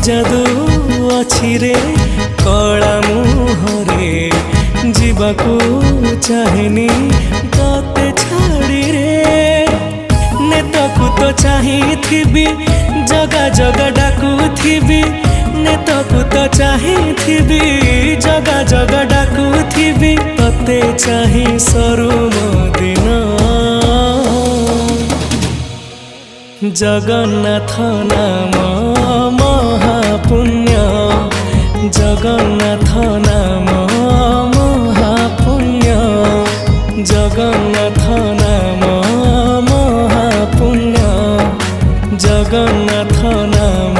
जादू अछि रे कला मुहरे जीवाकू चाहेनी तते छाड़ी रे नेतकू तो चाहिथिबी जगा जगा डाकुथिबी नेतकू तो चाहिथिबी जगा जगा डाकुथिबी तते चाहि सरू दिन जगन्नाथ नाम महापुण्य जगन्नाथ नाम महापुण्य जगन्नाथ नाम महापुण्य जगन्नाथ नाम